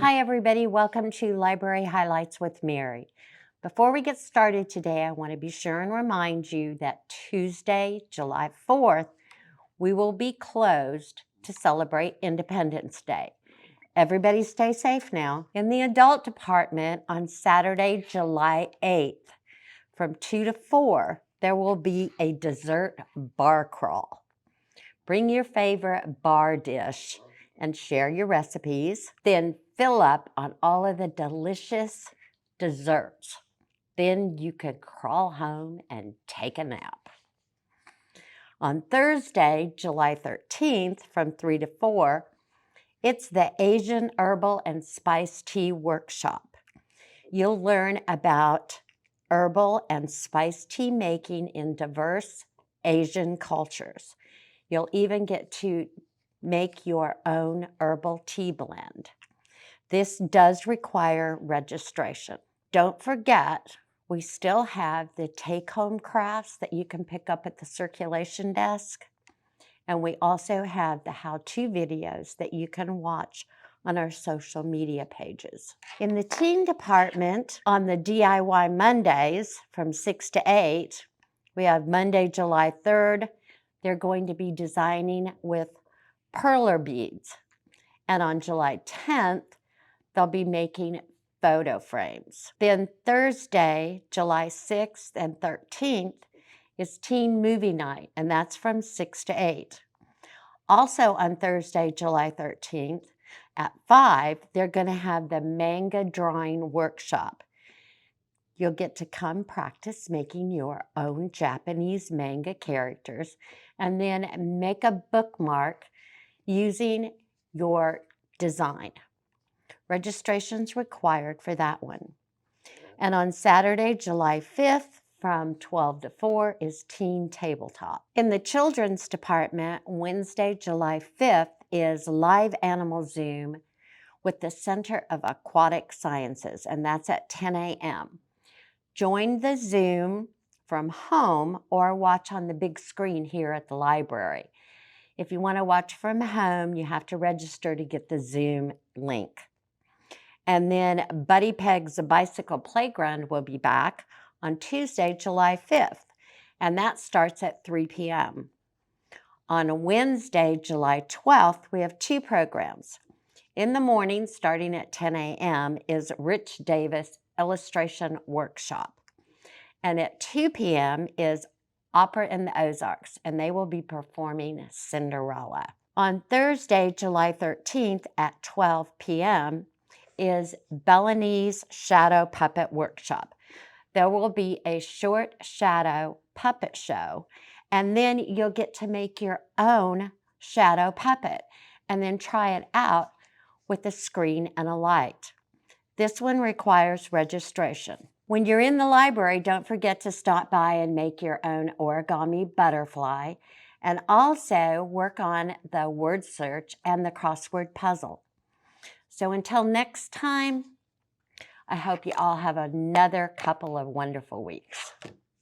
Hi everybody, welcome to Library Highlights with Mary. Before we get started today, I want to be sure and remind you that Tuesday, July 4th, we will be closed to celebrate Independence Day. Everybody stay safe now. In the adult department on Saturday, July 8th, from 2 to 4, there will be a dessert bar crawl. Bring your favorite bar dish and share your recipes. Then fill up on all of the delicious desserts. Then you can crawl home and take a nap. On Thursday, July 13th, from 3 to 4, it's the Asian Herbal and Spice Tea Workshop. You'll learn about herbal and spice tea making in diverse Asian cultures. You'll even get to make your own herbal tea blend. This does require registration. Don't forget, we still have the take-home crafts that you can pick up at the circulation desk. And we also have the how-to videos that you can watch on our social media pages. In the teen department, on the DIY Mondays from 6 to 8, we have Monday, July 3rd. They're going to be designing with perler beads. And on July 10th, they'll be making photo frames. Then Thursday, July 6th and 13th is teen movie night, and that's from 6 to 8. Also on Thursday, July 13th at 5, they're going to have the manga drawing workshop. You'll get to come practice making your own Japanese manga characters and then make a bookmark using your design. Registration's required for that one. And on Saturday, July 5th, from 12 to 4 is Teen Tabletop. In the children's department, Wednesday, July 5th is Live Animal Zoom with the Center of Aquatic Sciences, and that's at 10 a.m. Join the Zoom from home or watch on the big screen here at the library. If you want to watch from home, you have to register to get the Zoom link. And then Buddy Peg's Bicycle Playground will be back on Tuesday, July 5th, and that starts at 3 p.m. On Wednesday, July 12th, we have 2 programs. In the morning, starting at 10 a.m., is Rich Davis Illustration Workshop. And at 2 p.m. is Opera in the Ozarks, and they will be performing Cinderella. On Thursday, July 13th at 12 p.m. is Bellamy's Shadow Puppet Workshop. There will be a short shadow puppet show, and then you'll get to make your own shadow puppet and then try it out with a screen and a light. This one requires registration. When you're in the library, don't forget to stop by and make your own origami butterfly and also work on the word search and the crossword puzzle. So until next time, I hope you all have another couple of wonderful weeks.